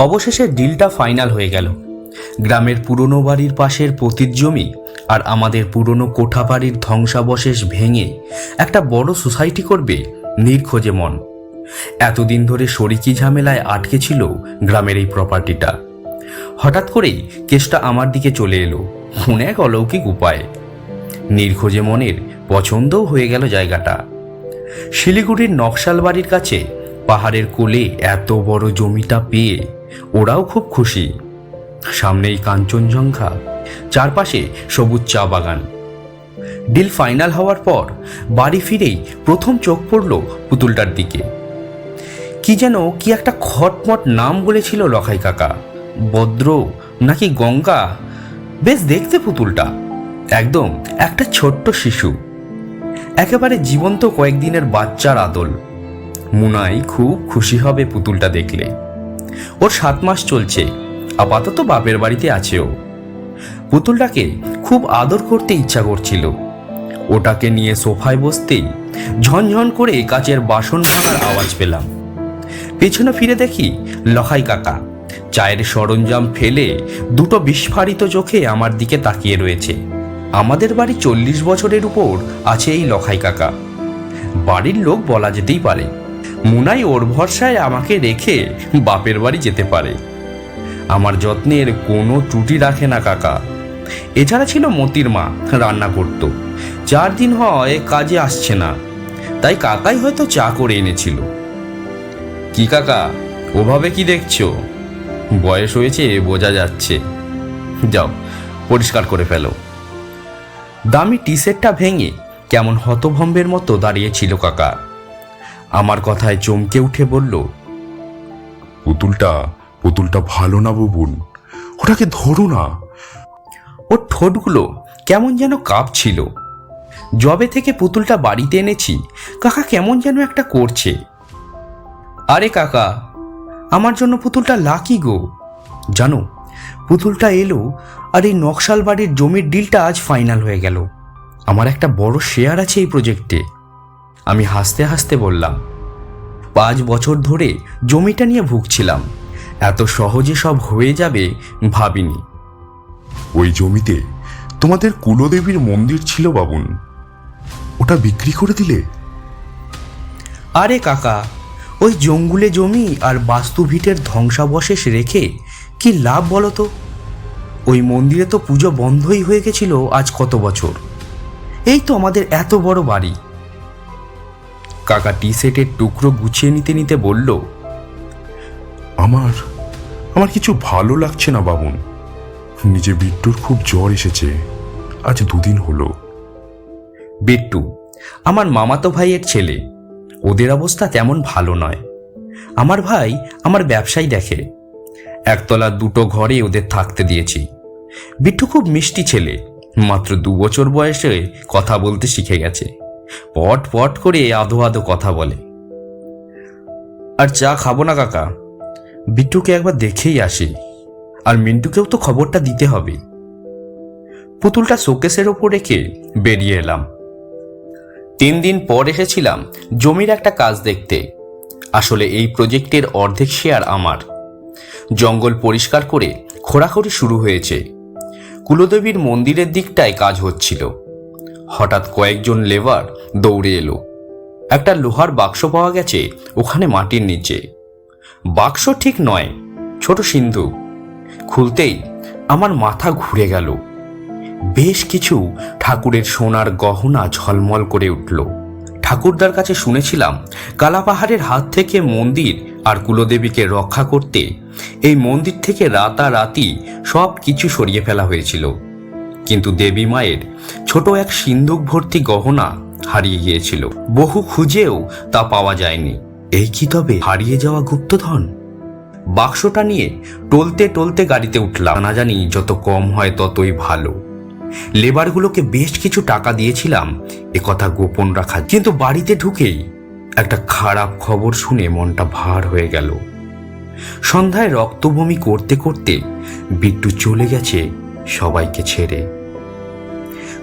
অবশেষে ডিলটা ফাইনাল হয়ে গেল। গ্রামের পুরনো বাড়ির পাশের পতিত জমি আর আমাদের পুরনো কোঠা বাড়ির ধ্বংসাবশেষ ভেঙে একটা বড় সোসাইটি করবে নির্খোঁজে মন। এতদিন ধরে শরিকি ঝামেলায় আটকে ছিল গ্রামের এই প্রপার্টিটা। হঠাৎ করেই কেসটা আমার দিকে চলে এলো কোন এক অলৌকিক উপায়ে। নির্খোঁজে মনের পছন্দও হয়ে গেল জায়গাটা। শিলিগুড়ির নকশাল বাড়ির কাছে পাহাড়ের কোলে এত বড় জমিটা পেয়ে ওরাও খুব খুশি। সামনেই কাঞ্চনজঙ্ঘা, চারপাশে সবুজ চা বাগান। ডিল ফাইনাল হওয়ার পর বাড়ি ফিরেই প্রথম চোখ পড়ল পুতুলটার দিকে। কি যেন কি একটা খটমট নাম বলেছিল লখাই কাকা, ভদ্র নাকি গঙ্গা। বেশ দেখতে পুতুলটা, একদম একটা ছোট্ট শিশু, একেবারে জীবন্ত কয়েকদিনের বাচ্চার আদল। মুনাই খুব খুশি হবে পুতুলটা দেখলে। ওর 7 মাস চলছে, আপাতত বাপের বাড়িতে আছে ও। পুতুলটাকে খুব আদর করতে ইচ্ছা করছিল। ওটাকে নিয়ে সোফায় বসতেই ঝনঝন করে কাচের বাসন ভাঙার আওয়াজ পেলাম। পেছনে ফিরে দেখি লখাই কাকা চায়ের সরঞ্জাম ফেলে দুটো বিস্ফারিত চোখে আমার দিকে তাকিয়ে রয়েছে। আমাদের বাড়ি 40 বছরের উপর আছে এই লখাই কাকা, বাড়ির লোক বলা যেতেই পারে। মুনাই ওর ভরসায় আমাকে রেখে বাপের বাড়ি যেতে পারে। আমার যত্নের কোনো ত্রুটি রাখে না কাকা। এছাড়া ছিল মতির মা, রান্না করত। 4 দিন হয় কাজে আসছে না, তাই কাকাই হয়তো চা করে এনেছিল। কি কাকা, ওভাবে কি দেখছো? বয়স হয়েছে বোঝা যাচ্ছে। যাও পরিষ্কার করে ফেলো। দামি টি শার্টটা ভেঙে কেমন হতভম্বের মতো দাঁড়িয়েছিল কাকা। আমার কথায় চমকে উঠে বলল, পুতুলটা ভালো না বুবুন, ওটাকে ধরো না। ওর ঠোঁটগুলো কেমন যেন কাঁপছিল। জবে থেকে পুতুলটা বাড়িতে এনেছি কাকা কেমন যেন একটা করছে। আরে কাকা, আমার জন্য পুতুলটা লাকি গো। জানো, পুতুলটা এলো আর এই নকশাল বাড়ির জমির ডিলটা আজ ফাইনাল হয়ে গেল। আমার একটা বড় শেয়ার আছে এই প্রজেক্টে। আমি হাসতে হাসতে বললাম, 5 বছর ধরে জমিটা নিয়ে ভুগছিলাম, এত সহজে সব হয়ে যাবে ভাবিনি। ওই জমিতে তোমাদের কুলদেবীর মন্দির ছিল বাবুন, ওটা বিক্রি করে দিলে? আরে কাকা, ওই জঙ্গলে জমি আর বাস্তু ভিটের ধ্বংসাবশেষ রেখে কি লাভ বলো তো? ওই মন্দিরে তো পুজো বন্ধই হয়ে গেছিল আজ কত বছর। এই তো আমাদের এত বড় বাড়ি। কাকা টি শার্টের টুকরো গুছিয়ে নিতে নিতে বলল, আমার কিছু ভালো লাগছে না বাবুন। নিজে বিট্টুর খুব জ্বর এসেছে, আজ 2 দিন হলো। বিট্টু আমার মামাতো ভাইয়ের ছেলে, ওদের অবস্থা তেমন ভালো নয়। আমার ভাই আমার ব্যবসায় দেখে, একতলা 2টো ঘরে ওদের থাকতে দিয়েছি। বিট্টু খুব মিষ্টি ছেলে, মাত্র 2 বছর বয়সে কথা বলতে শিখে গেছে। পট পট করে আধো আধো কথা বলে। আর চা খাবো না কাকা, বিট্টুকে একবার দেখেই আসি, আর মিন্টুকেও তো খবরটা দিতে হবে। পুতুলটা শোকেসের ওপর রেখে বেরিয়ে এলাম। 3 দিন পর এসেছিলাম জমির একটা কাজ দেখতে। আসলে এই প্রজেক্টের অর্ধেক শেয়ার আমার। জঙ্গল পরিষ্কার করে খোঁড়াখড়ি শুরু হয়েছে। কুলদেবীর মন্দিরের দিকটায় কাজ হচ্ছিল। হঠাৎ কয়েকজন লেবার দৌড়ে এলো। একটা লোহার বাক্স পাওয়া গেছে ওখানে মাটির নিচে। বাক্স ঠিক নয়, ছোট সিন্ধুক। খুলতেই আমার মাথা ঘুরে গেল। বেশ কিছু ঠাকুরের সোনার গহনা ঝলমল করে উঠল। ঠাকুরদার কাছে শুনেছিলাম কালাপাহাড়ের হাত থেকে মন্দির আর কুলদেবীকে রক্ষা করতে এই মন্দির থেকে রাতারাতি সব কিছু সরিয়ে ফেলা হয়েছিল। কিন্তু দেবী মায়ের ছোট এক সিন্ধুক ভর্তি গহনা হারিয়ে গিয়েছিল। বহু খুঁজেও তা পাওয়া যায়নি। এই কি তবে হারিয়ে যাওয়া গুপ্তধন? বাক্সটা নিয়ে টলতে টলতে গাড়িতে উঠলাম। না জানি যত কম হয় ততই ভালো। লেবারগুলোকে বেশ কিছু টাকা দিয়েছিলাম একথা গোপন রাখা, কিন্তু বাড়িতে ঢুকেই একটা খারাপ খবর শুনে মনটা ভার হয়ে গেল। সন্ধ্যায় রক্তবমি করতে করতে বিট্টু চলে গেছে সবাইকে ছেড়ে।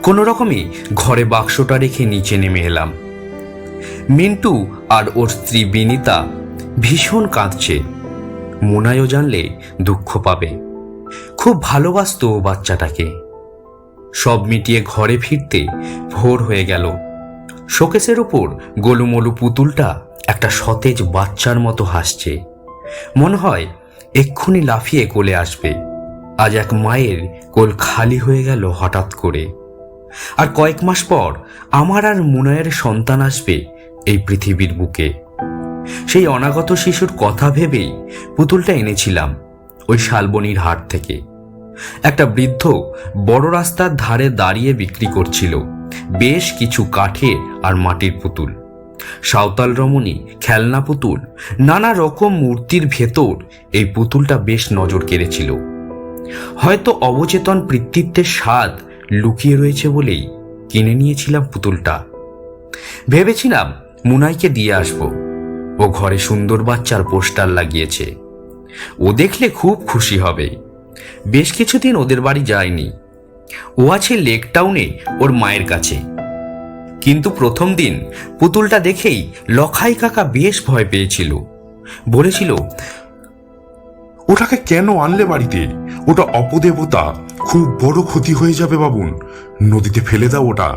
কোনো রকমে ঘরে বাক্সটা রেখে নিচে নেমে এলাম। মিন্টু আর ওর স্ত্রী বিনিতা ভীষণ কাঁদছে। মোনায়ও জানলে দুঃখ পাবে। খুব ভালোবাসতো ও বাচ্চাটাকে। সব মিটিয়ে ঘরে ফিরতে ভোর হয়ে গেল। শোকেসের উপর গোলুমলু পুতুলটা একটা সতেজ বাচ্চার মতো হাসছে। মনে হয় এক্ষুনি লাফিয়ে কোলে আসবে। আজ এক মায়ের কোল খালি হয়ে গেল হঠাৎ করে। আর কয়েক মাস পর আমার আর মুনায়ের সন্তান আসবে এই পৃথিবীর বুকে। সেই অনাগত শিশুর কথা ভেবেই পুতুলটা এনেছিলাম ওই শালবনির হাট থেকে। একটা বৃদ্ধ বড় রাস্তার ধারে দাঁড়িয়ে বিক্রি করছিল বেশ কিছু কাঠের আর মাটির পুতুল, সাঁওতাল রমণী, খেলনা পুতুল, নানা রকম মূর্তির ভেতর এই পুতুলটা বেশ নজর কেড়েছিল। হয়তো অবচেতন পিতৃত্বের স্বাদ লুকিয়ে রয়েছে বলেই কিনে নিয়েছিলাম পুতুলটা। ভেবেছিলাম মুনাইকে দিয়ে আসব। ও ঘরে সুন্দর বাচ্চার পোস্টার লাগিয়েছে, ও দেখলে খুব খুশি হবে। বেশ কিছুদিন ওদের বাড়ি যায়নি। ও আছে লেক টাউনে ওর মায়ের কাছে। কিন্তু প্রথম দিন পুতুলটা দেখেই লখাই কাকা বেশ ভয় পেয়েছিল। বলেছিল, ওটাকে কেন আনলে বাড়িতে? ওটা অপদেবতা, খুব বড় ক্ষতি হয়ে যাবে বাবুন, নদীতে ফেলে দাও ওটা।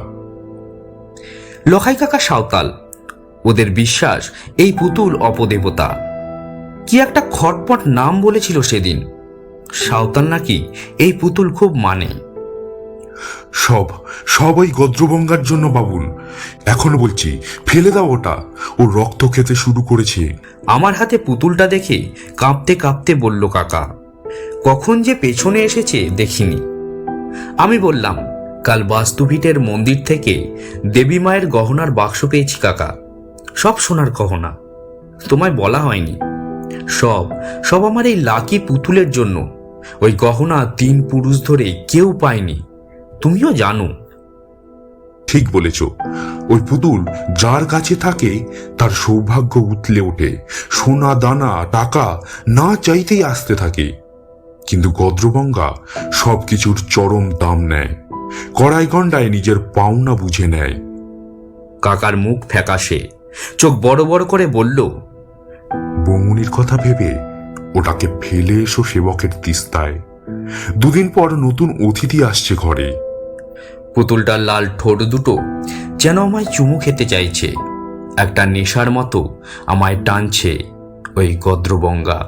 লখাই কাকা সাঁওতাল, ওদের বিশ্বাস এই পুতুল অপদেবতা। কি একটা খটপট নাম বলেছিল সেদিন। সাঁওতাল নাকি এই পুতুল খুব মানে। সব ওই গদ্রবঙ্গার জন্য বাবুন, এখন বলছি ফেলে দাও ওটা, ও রক্ত খেতে শুরু করেছে। আমার হাতে পুতুলটা দেখে কাঁপতে কাঁপতে বলল কাকা। কখন যে পেছনে এসেছে দেখিনি। আমি বললাম, কাল বাস্তুভিটের মন্দির থেকে দেবী মায়ের গহনার বাক্স পেয়েছি কাকা, সব সোনার গহনা। তোমায় বলা হয়নি। সব আমার এই লাকি পুতুলের জন্য। ওই গহনা 3 পুরুষ ধরে কেউ পায়নি, তুমিও জানো। ঠিক বলেছ, ওই পুতুল যার কাছে থাকে তার সৌভাগ্য উতলে ওঠে, সোনা দানা টাকা না চাইতেই আসতে থাকে। কিন্তু গদ্রবঙ্গা সবকিছুর চরম দাম নেয়, কড়াই গন্ডায় নিজের পাওনা বুঝে নেয়। কাকার মুখ ফ্যাকাশে, চোখ বড় বড় করে বলল, বৌমনির কথা ভেবে ওটাকে ফেলে এসো সেবকের তিস্তায়। 2 দিন পর নতুন অতিথি আসছে ঘরে। পুতুলটার লাল ঠোঁট দুটো যেন আমায় চুমু খেতে চাইছে। একটা নেশার মতো আমায় টানছে ওই গদ্রবঙ্গা।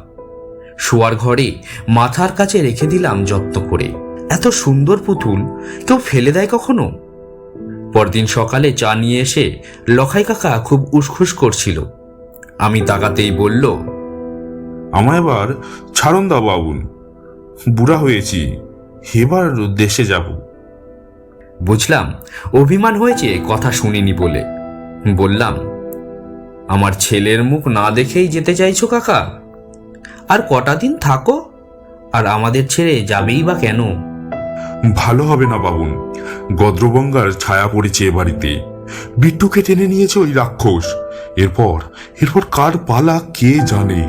শোয়ার ঘরে মাথার কাছে রেখে দিলাম যত্ন করে। এত সুন্দর পুতুল কেউ ফেলে দেয় কখনো? পরদিন সকালে চা নিয়ে এসে লখাই কাকা খুব উসখুস করছিল। আমি তাকাতেই বলল, আমায় এবার ছাড়ন দাও বাবুন, বুড়া হয়েছি, এবার দেশে যাব। বুঝলাম অভিমান হয়েছে কথা শুনিনি বলে। বললাম, আমার ছেলের মুখ না দেখেই যেতে চাইছো কাকা? আর কটা দিন থাকো, আর আমাদের ছেড়ে যাবেই বা কেন? ভালো হবে না বাবুন, গদ্রবঙ্গার ছায়া পড়েছে এ বাড়িতে। বিট্টুকে টেনে নিয়েছে ওই রাক্ষস। এরপর কার পালা কে জানে।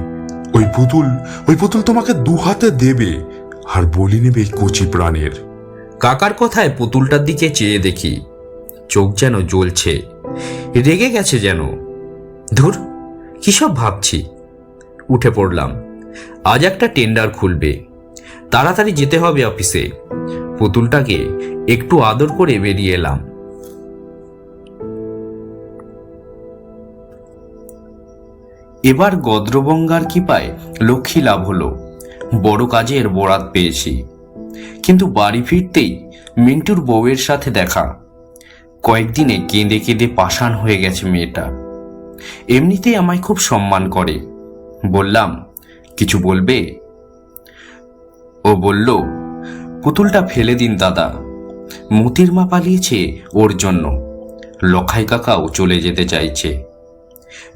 ওই পুতুল তোমাকে 2 হাতে দেবে আর বলি নেবে এই কচি প্রাণের। কাকার কথায় পুতুলটার দিকে চেয়ে দেখি, চোখ যেন জ্বলছে, রেগে গেছে যেন। ধুর, কিসব ভাবছি। উঠে পড়লাম। আজ একটা টেন্ডার খুলবে, তাড়াতাড়ি যেতে হবে অফিসে। পুতুলটাকে একটু আদর করে বেরিয়ে এলাম। এবার গদ্রবঙ্গার কৃপায় লক্ষ্মী লাভ হলো। বড় কাজের বরাত পেয়েছি। কিন্তু বাড়ি ফিরতেই মিন্টুর বউয়ের সাথে দেখা। কয়েকদিনে কেঁদে কেঁদে পাষাণ হয়ে গেছে মেয়েটা। এমনিতেই আমায় খুব সম্মান করে। বললাম, কিছু বলবে? ও বলল, পুতুলটা ফেলে দিন দাদা, মতির মা পালিয়েছে ওর জন্য, লখাই কাকাও চলে যেতে চাইছে।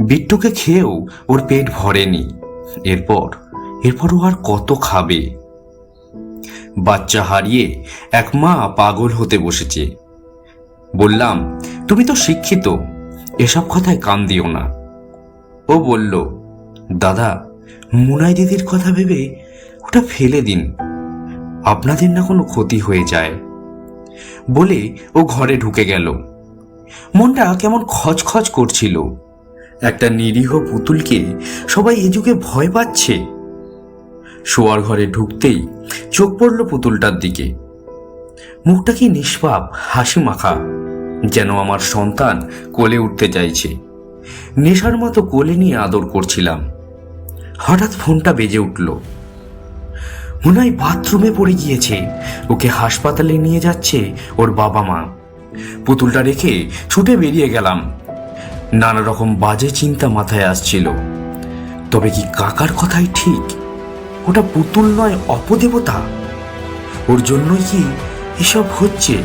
বিট্টুকে খেয়েও ওর পেট ভরেনি। এরপর ও আর কত খাবে? বাচ্চা হারিয়ে এক মা পাগল হতে বসেছে। বললাম, তুমি তো শিক্ষিত, এসব কথায় কান দিও না। ও বলল, দাদা, মুনাই দিদির কথা ভেবে ওটা ফেলে দিন, আপনাদের না কোনো ক্ষতি হয়ে যায়। বলে ও ঘরে ঢুকে গেল। মনটা কেমন খচখচ করছিল। একটা নিরীহ পুতুলকে সবাই এ যুগে ভয় পাচ্ছে। শোয়ার ঘরে ঢুকতেই চোখ পড়ল পুতুলটার দিকে। মুখটা কি নিষ্পাপ, হাসি মাখা, যেন আমার সন্তান কোলে উঠতে চাইছে। নেশার মতো কোলে নিয়ে আদর করছিলাম। হঠাৎ ফোনটা বেজে উঠল। মনে হয় বাথরুমে পড়ে গিয়েছে, ওকে হাসপাতালে নিয়ে যাচ্ছে ওর বাবা মা। পুতুলটা রেখে ছুটে বেরিয়ে গেলাম। নানা রকম বাজে চিন্তা মাথায় আসছিল। তবে কি কাকার কথাই ঠিক? ওটা পুতুল নয়, অপদেবতা। ওর জন্যই কি এসব হচ্ছে?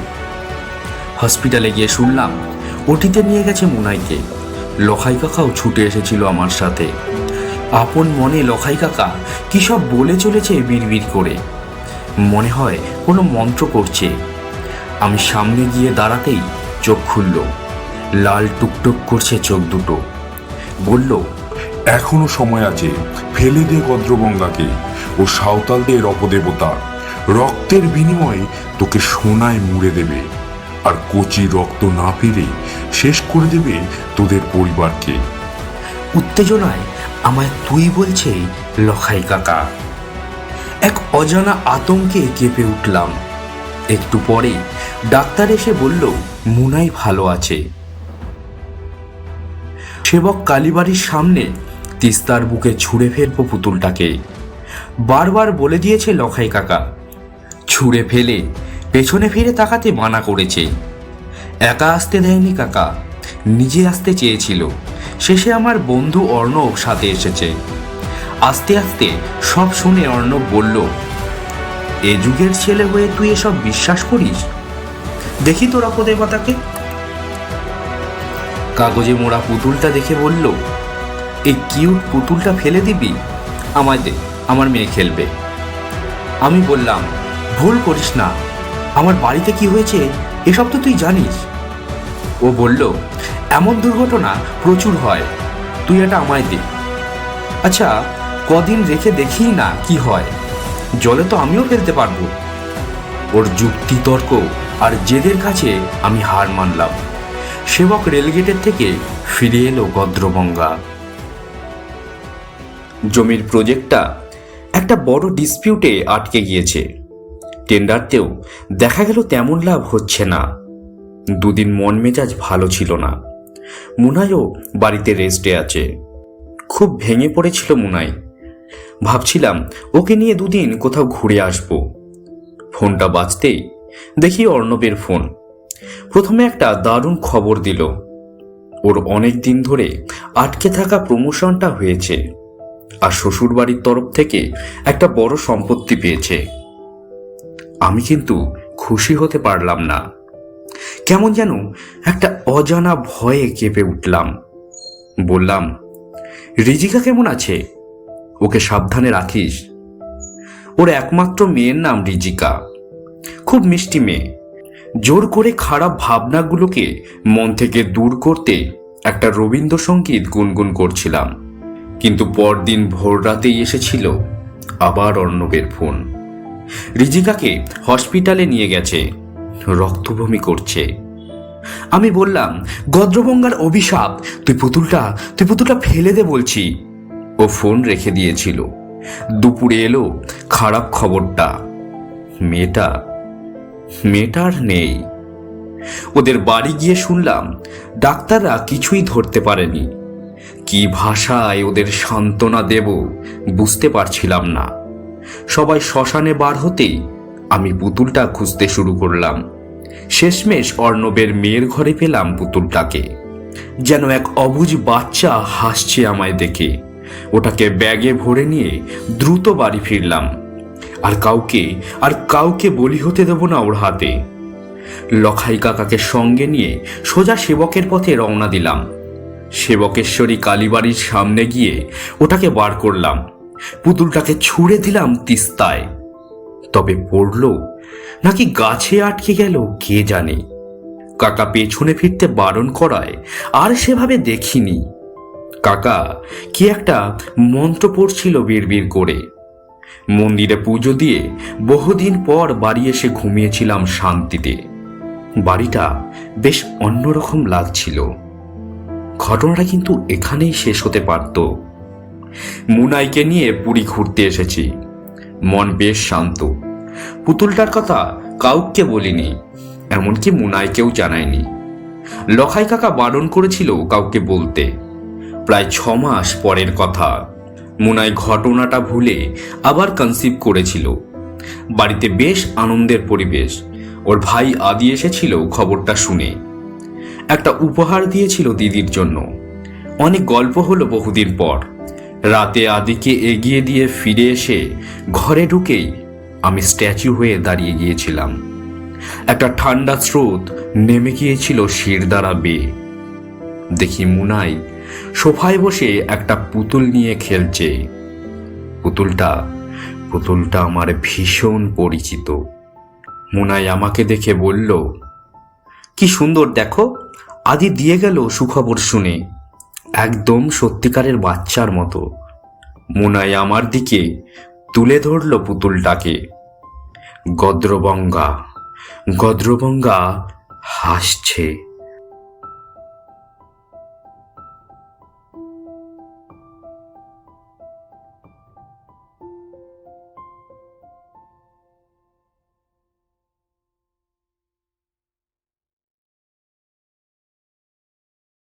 হসপিটালে গিয়ে শুনলাম ওটিতে নিয়ে গেছে মুনাইকে। লখাই কাকাও ছুটে এসেছিল আমার সাথে। আপন মনে লখাই কাকা কি সব বলে চলেছে বিড়বিড় করে, মনে হয় কোনো মন্ত্র করছে। আমি সামনে গিয়ে দাঁড়াতেই চোখ খুলল, লাল টুকটুক করছে চোখ দুটো। বলল, এখনো সময় আছে, ফেলে দে গদ্রগঙ্গাকে। ও সাঁওতালদের অপদেবতা, রক্তের বিনিময়ে তোকে সোনায় মুড়ে দেবে, আর কচি রক্ত না পেরে শেষ করে দেবে তোদের পরিবারকে। উত্তেজনায় আমায় তুই বলছে লখাই কাকা। এক অজানা আতঙ্কে কেঁপে উঠলাম। একটু পরে ডাক্তার এসে বলল মুনাই ভালো আছে। সেবক কালীবাড়ির সামনে তিস্তার বুকে ছুঁড়ে ফেলবো পুতুলটাকে। বারবার বলে দিয়েছে লখাই কাকা। ছুঁড়ে ফেলে পেছনে ফিরে তাকাতে মানা করেছে। একা আসতে দেয়নি কাকা, নিজে আসতে চেয়েছিল। শেষে আমার বন্ধু অর্ণব সাথে এসেছে। আস্তে আস্তে সব শুনে অর্ণব বলল, এ যুগের ছেলে হয়ে তুই এসব বিশ্বাস করিস? দেখি তোর অপদেবতাকে। কাগজে মোড়া পুতুলটা দেখে বলল, এই কিউট পুতুলটা ফেলে দিবি? আমায় দে, আমার মেয়ে খেলবে। আমি বললাম, ভুল করিস না, আমার বাড়িতে কি হয়েছে এসব তো তুই জানিস। ও বলল, এমন দুর্ঘটনা প্রচুর হয়, তুই এটা আমায় দে। আচ্ছা, কদিন রেখে দেখি না কি হয়, জলে তো আমিও ফেলতে পারবো। ওর যুক্তি তর্ক আর জেদের কাছে আমি হার মানলাম। সেবক রেলগেটের থেকে ফিরে এলো গদ্রগঙ্গা। জমির প্রজেক্টটা একটা বড় ডিসপিউটে আটকে গিয়েছে। টেন্ডারতেও দেখা গেল তেমন লাভ হচ্ছে না। দুদিন মন মেজাজ ভালো ছিল না। মুনাইও বাড়িতে রেস্টে আছে। খুব ভেঙে পড়েছিল মুনাই। ভাবছিলাম ওকে নিয়ে দুদিন কোথাও ঘুরে আসব। ফোনটা বাজতেই দেখি অর্ণবের ফোন। প্রথমে একটা দারুণ খবর দিল, ওর অনেক দিন ধরে আটকে থাকা প্রমোশনটা হয়েছে, আর শ্বশুর বাড়ির তরফ থেকে একটা বড় সম্পত্তি পেয়েছে। আমি কিন্তু খুশি হতে পারলাম না। কেমন যেন একটা অজানা ভয়ে কেঁপে উঠলাম। বললাম, রিজিকা কেমন আছে? ওকে সাবধানে রাখিস। ওর একমাত্র মেয়ের নাম রিজিকা। খুব মিষ্টি মেয়ে। জোর করে খারাপ ভাবনাগুলোকে মন থেকে দূর করতে একটা রবীন্দ্রসঙ্গীত গুনগুন করছিলাম। কিন্তু পরদিন ভোর রাতেই এসেছিল আবার অর্ণবের ফোন। রিজিকাকে হসপিটালে নিয়ে গেছে, রক্তবমি করছে। আমি বললাম, গদ্রগঙ্গার অভিশাপ, তুই পুতুলটা ফেলে দে বলছি। ও ফোন রেখে দিয়েছিল। দুপুরে এলো খারাপ খবরটা, মেয়েটা আর নেই। ওদের বাড়ি গিয়ে শুনলাম ডাক্তাররা কিছুই ধরতে পারেনি। কি ভাষায় ওদের সান্ত্বনা দেব বুঝতে পারছিলাম না। সবাই শ্মশানে বার হতেই আমি পুতুলটা খুঁজতে শুরু করলাম। শেষমেশ অর্ণবের মেয়ের ঘরে পেলাম পুতুলটাকে। যেন এক অবুঝ বাচ্চা হাসছে আমায় দেখে। ওটাকে ব্যাগে ভরে নিয়ে দ্রুত বাড়ি ফিরলাম। আর কাউকে বলি হতে দেব না ওর হাতে। লখাই কাকাকে সঙ্গে নিয়ে সোজা সেবকের পথে রওনা দিলাম। সেবকেশ্বরী কালীবাড়ির সামনে গিয়ে ওটাকে বার করলাম। পুতুলটাকে ছুঁড়ে দিলাম তিস্তায়। তবে পড়ল নাকি গাছে আটকে গেল কে জানে। কাকা পেছনে ফিরতে বারণ করায় আর সেভাবে দেখিনি। কাকা কি একটা মন্ত্র পড়ছিল বিড়বিড় করে। মন্দিরে পুজো দিয়ে বহুদিন পর বাড়ি এসে ঘুমিয়েছিলাম শান্তিতে। বাড়িটা বেশ অন্যরকম লাগছিল। ঘটনাটা কিন্তু এখানেই শেষ হতে পারত। মুনাইকে নিয়ে পুরী ঘুরতে এসেছি। মন বেশ শান্ত। পুতুলটার কথা কাউকে বলিনি, এমনকি মুনাইকেও জানায়নি। লখাই কাকা বারণ করেছিল কাউকে বলতে। প্রায় 6 মাস পরের কথা। মুনাই ঘটনাটা ভুলে আবার কনসিভ করেছিল। বাড়িতে বেশ আনন্দের পরিবেশ। ওর ভাই আদি এসেছিল খবরটা শুনে। একটা উপহার দিয়েছিল দিদির জন্য। অনেক গল্প হলো বহুদিন পর। রাতে আদিকে এগিয়ে দিয়ে ফিরে এসে ঘরে ঢুকেই আমি স্ট্যাচু হয়ে দাঁড়িয়ে গিয়েছিলাম। একটা ঠান্ডা স্রোত নেমে গিয়েছিল শিরদাঁড়া বেয়ে। দেখি মুনাই সোফায় বসে একটা পুতুল নিয়ে খেলছে। পুতুলটা আমার ভীষণ পরিচিত। মুনাই আমাকে দেখে বলল, কি সুন্দর দেখো, আদি দিয়ে গেল সুখবর শুনে, একদম সত্যিকারের বাচ্চার মতো। মুনাই আমার দিকে তুলে ধরল পুতুলটাকে। গদ্রবঙ্গা হাসছে।